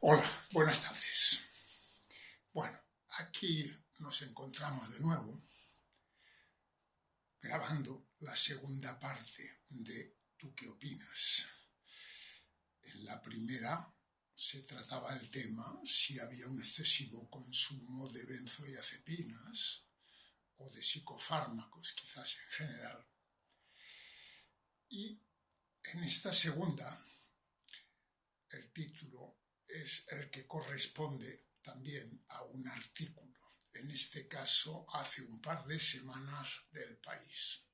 Hola, buenas tardes. Bueno, aquí nos encontramos de nuevo grabando la segunda parte de ¿Tú qué opinas? En la primera se trataba el tema si había un excesivo consumo de benzodiazepinas o de psicofármacos, quizás en general. Y en esta segunda, el título es el que corresponde también a un artículo, en este caso hace un par de semanas del País.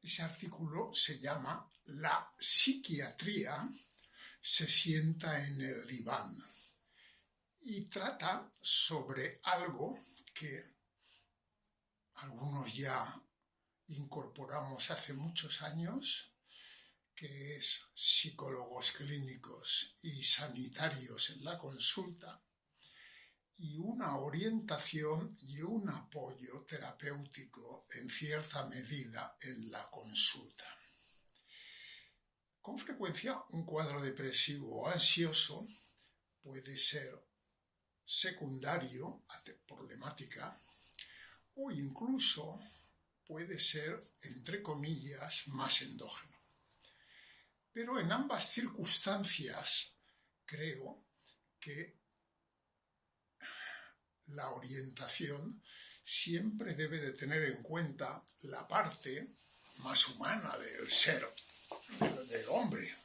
Ese artículo se llama La psiquiatría se sienta en el diván y trata sobre algo que algunos ya incorporamos hace muchos años, que es psicólogos clínicos y sanitarios en la consulta, y una orientación y un apoyo terapéutico en cierta medida en la consulta. Con frecuencia, un cuadro depresivo o ansioso puede ser secundario a problemática o incluso puede ser, entre comillas, más endógeno. Pero en ambas circunstancias creo que la orientación siempre debe de tener en cuenta la parte más humana del ser, del hombre.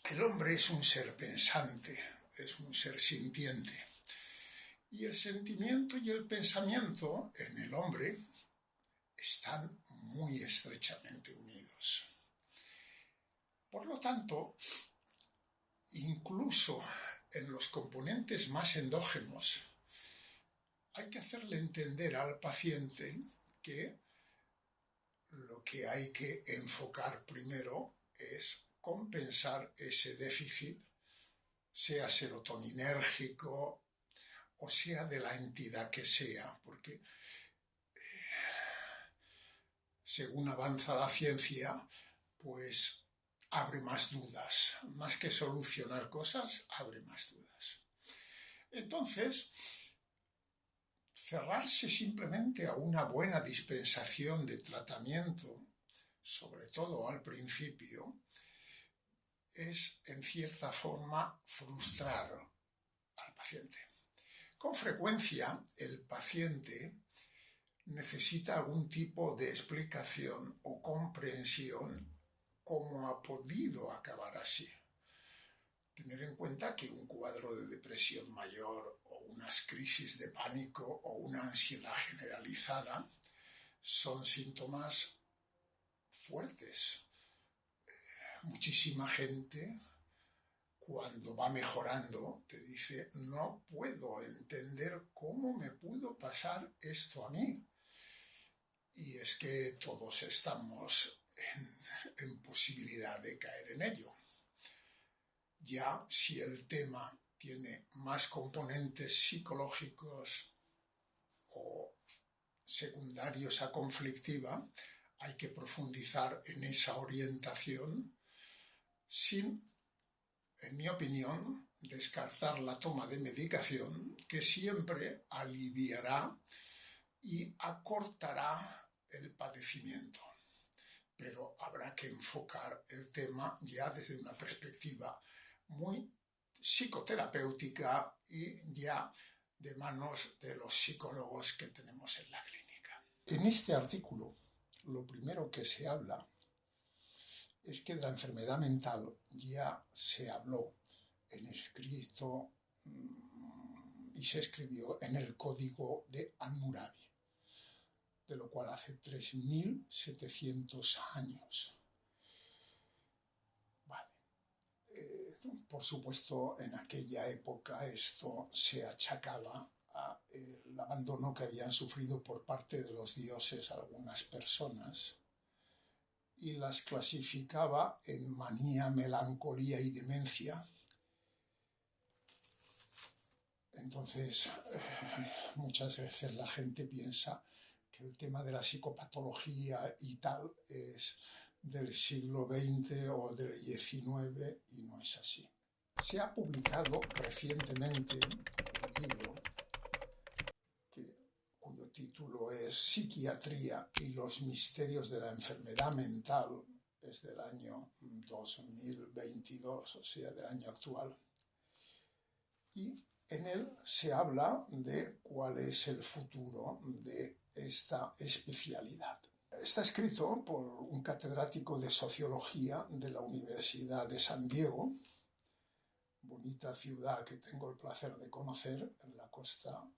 El hombre es un ser pensante, es un ser sintiente. Y el sentimiento y el pensamiento en el hombre están muy estrechamente unidos. Por lo tanto, incluso en los componentes más endógenos, hay que hacerle entender al paciente que lo que hay que enfocar primero es compensar ese déficit, sea serotoninérgico o sea de la entidad que sea, porque según avanza la ciencia, pues abre más dudas, más que solucionar cosas, abre más dudas. Entonces, cerrarse simplemente a una buena dispensación de tratamiento, sobre todo al principio, es en cierta forma frustrar al paciente. Con frecuencia, el paciente necesita algún tipo de explicación o comprensión cómo ha podido acabar así. Tener en cuenta que un cuadro de depresión mayor o unas crisis de pánico o una ansiedad generalizada son síntomas fuertes. Muchísima gente, cuando va mejorando, te dice: no puedo entender cómo me pudo pasar esto a mí. Y es que todos estamos en posibilidad de caer en ello. Ya si el tema tiene más componentes psicológicos o secundarios a conflictiva, hay que profundizar en esa orientación sin, en mi opinión, descartar la toma de medicación, que siempre aliviará y acortará el padecimiento. Pero habrá que enfocar el tema ya desde una perspectiva muy psicoterapéutica y ya de manos de los psicólogos que tenemos en la clínica. En este artículo, lo primero que se habla es que de la enfermedad mental ya se habló en escrito y se escribió en el Código de Hammurabi, de lo cual hace 3700 años. Vale. Por supuesto, en aquella época esto se achacaba al abandono que habían sufrido por parte de los dioses algunas personas y las clasificaba en manía, melancolía y demencia. Entonces, muchas veces la gente piensa que el tema de la psicopatología y tal es del siglo XX o del XIX y no es así. Se ha publicado recientemente un libro cuyo título es Psiquiatría y los misterios de la enfermedad mental, es del año 2022, o sea, del año actual. Y en él se habla de cuál es el futuro de esta especialidad. Está escrito por un catedrático de Sociología de la Universidad de San Diego, bonita ciudad que tengo el placer de conocer en la costa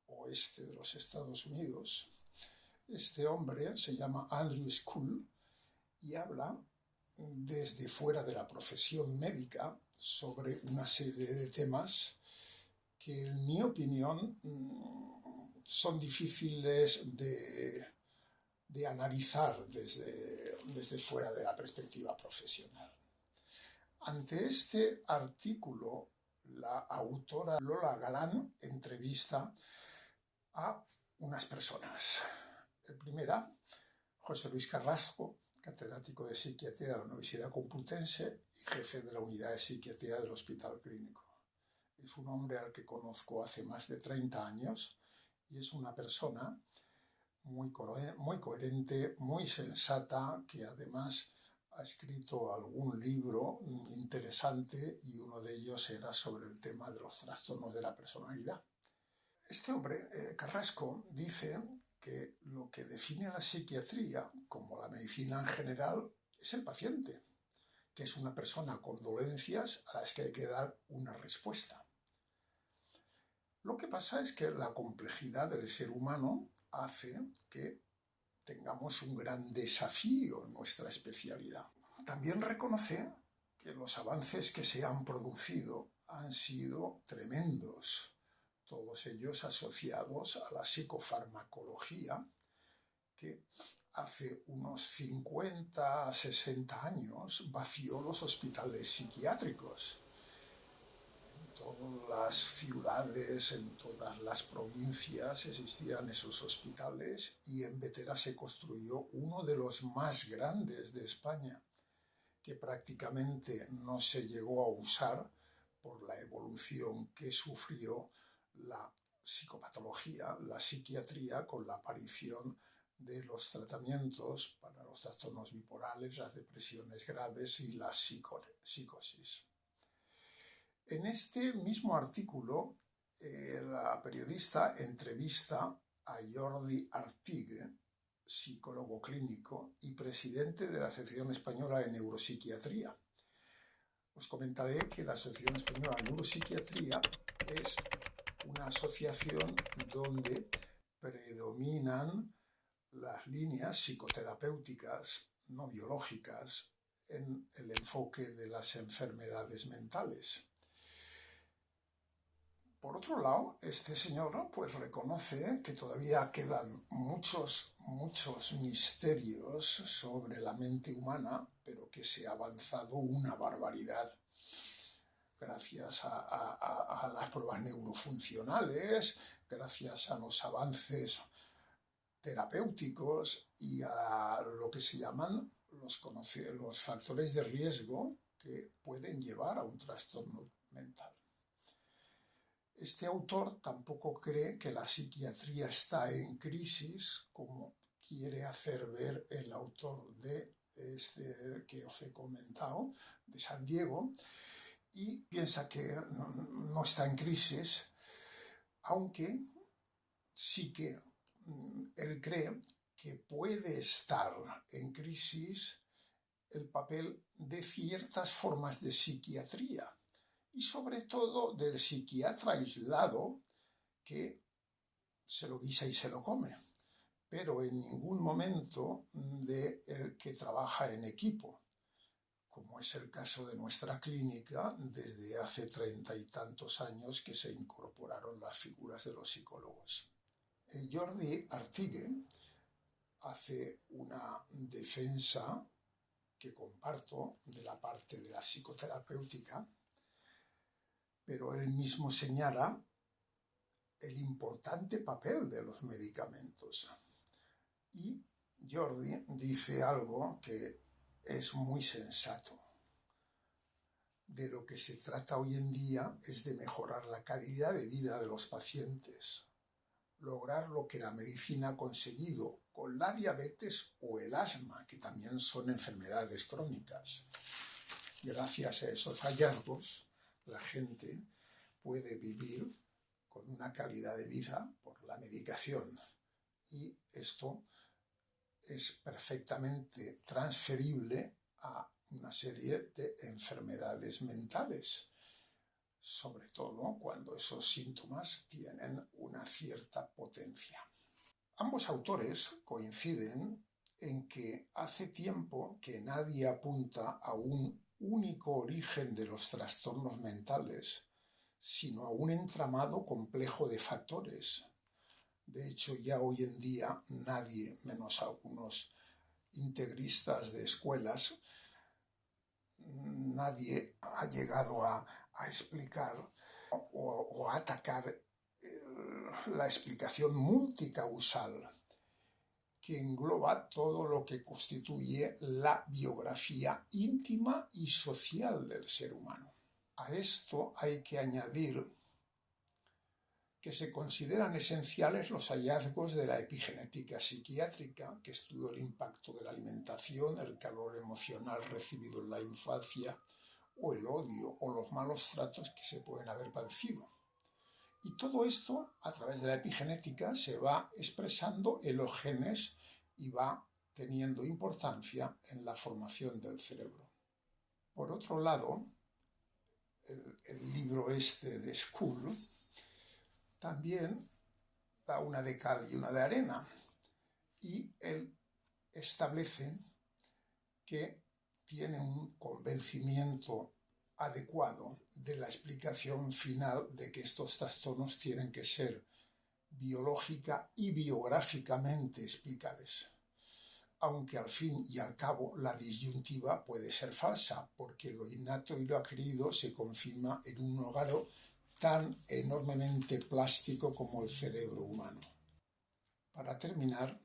oeste de los Estados Unidos. Este hombre se llama Andrew Scull y habla desde fuera de la profesión médica sobre una serie de temas que, en mi opinión, son difíciles de analizar desde fuera de la perspectiva profesional. Ante este artículo, la autora Lola Galán entrevista a unas personas. El primera, José Luis Carrasco, catedrático de Psiquiatría de la Universidad Complutense y jefe de la Unidad de Psiquiatría del Hospital Clínico. Es un hombre al que conozco hace más de 30 años y es una persona muy coherente, muy sensata, que además ha escrito algún libro interesante y uno de ellos era sobre el tema de los trastornos de la personalidad. Este hombre, Carrasco, dice que lo que define la psiquiatría, como la medicina en general, es el paciente, que es una persona con dolencias a las que hay que dar una respuesta. Lo que pasa es que la complejidad del ser humano hace que tengamos un gran desafío en nuestra especialidad. También reconoce que los avances que se han producido han sido tremendos, todos ellos asociados a la psicofarmacología, que hace unos 50 a 60 años vació los hospitales psiquiátricos. En todas las ciudades, en todas las provincias existían esos hospitales y en Vetera se construyó uno de los más grandes de España, que prácticamente no se llegó a usar por la evolución que sufrió la psicopatología, la psiquiatría, con la aparición de los tratamientos para los trastornos bipolares, las depresiones graves y la psicosis. En este mismo artículo, la periodista entrevista a Jordi Artigue, psicólogo clínico y presidente de la Asociación Española de Neuropsiquiatría. Os comentaré que la Asociación Española de Neuropsiquiatría es una asociación donde predominan las líneas psicoterapéuticas no biológicas en el enfoque de las enfermedades mentales. Por otro lado, este señor pues reconoce que todavía quedan muchos misterios sobre la mente humana, pero que se ha avanzado una barbaridad gracias a las pruebas neurofuncionales, gracias a los avances terapéuticos y a lo que se llaman los factores de riesgo que pueden llevar a un trastorno mental. Este autor tampoco cree que la psiquiatría está en crisis, como quiere hacer ver el autor de este que os he comentado, de San Diego, y piensa que no está en crisis, aunque sí que él cree que puede estar en crisis el papel de ciertas formas de psiquiatría y sobre todo del psiquiatra aislado que se lo guisa y se lo come, pero en ningún momento de el que trabaja en equipo, como es el caso de nuestra clínica desde hace 30 y tantos años que se incorporaron las figuras de los psicólogos. Jordi Artigue hace una defensa que comparto de la parte de la psicoterapéutica, pero él mismo señala el importante papel de los medicamentos. Y Jordi dice algo que es muy sensato. De lo que se trata hoy en día es de mejorar la calidad de vida de los pacientes, lograr lo que la medicina ha conseguido con la diabetes o el asma, que también son enfermedades crónicas. Gracias a esos hallazgos, la gente puede vivir con una calidad de vida por la medicación, y esto es perfectamente transferible a una serie de enfermedades mentales, sobre todo cuando esos síntomas tienen una cierta potencia. Ambos autores coinciden en que hace tiempo que nadie apunta a un único origen de los trastornos mentales, sino a un entramado complejo de factores. De hecho, ya hoy en día nadie, menos algunos integristas de escuelas, nadie ha llegado a explicar o a atacar la explicación multicausal que engloba todo lo que constituye la biografía íntima y social del ser humano. A esto hay que añadir que se consideran esenciales los hallazgos de la epigenética psiquiátrica, que estudia el impacto de la alimentación, el calor emocional recibido en la infancia, o el odio o los malos tratos que se pueden haber padecido. Y todo esto, a través de la epigenética, se va expresando en los genes y va teniendo importancia en la formación del cerebro. Por otro lado, el libro de School también da una de cal y una de arena, y él establece que tiene un convencimiento adecuado de la explicación final de que estos trastornos tienen que ser biológica y biográficamente explicables, aunque al fin y al cabo la disyuntiva puede ser falsa, porque lo innato y lo adquirido se confirma en un órgano tan enormemente plástico como el cerebro humano. Para terminar,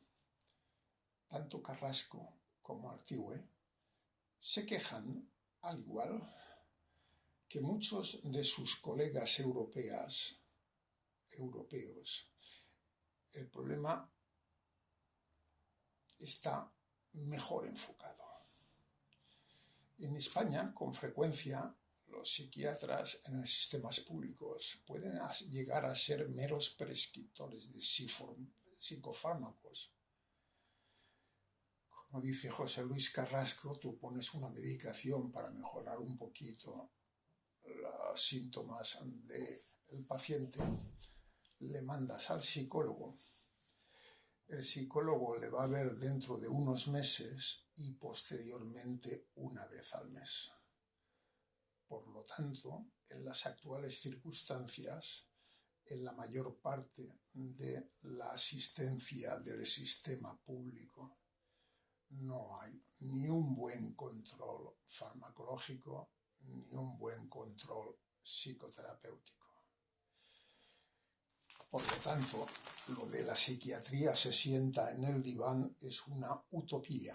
tanto Carrasco como Artigue se quejan, al igual que muchos de sus colegas europeos, el problema está mejor enfocado. En España, con frecuencia, los psiquiatras en los sistemas públicos pueden llegar a ser meros prescriptores de psicofármacos. Como dice José Luis Carrasco, tú pones una medicación para mejorar un poquito los síntomas del paciente, le mandas al psicólogo, el psicólogo le va a ver dentro de unos meses y posteriormente una vez al mes. Por lo tanto, en las actuales circunstancias, en la mayor parte de la asistencia del sistema público, no hay ni un buen control farmacológico ni un buen control psicoterapéutico. Por lo tanto, lo de la psiquiatría se sienta en el diván es una utopía.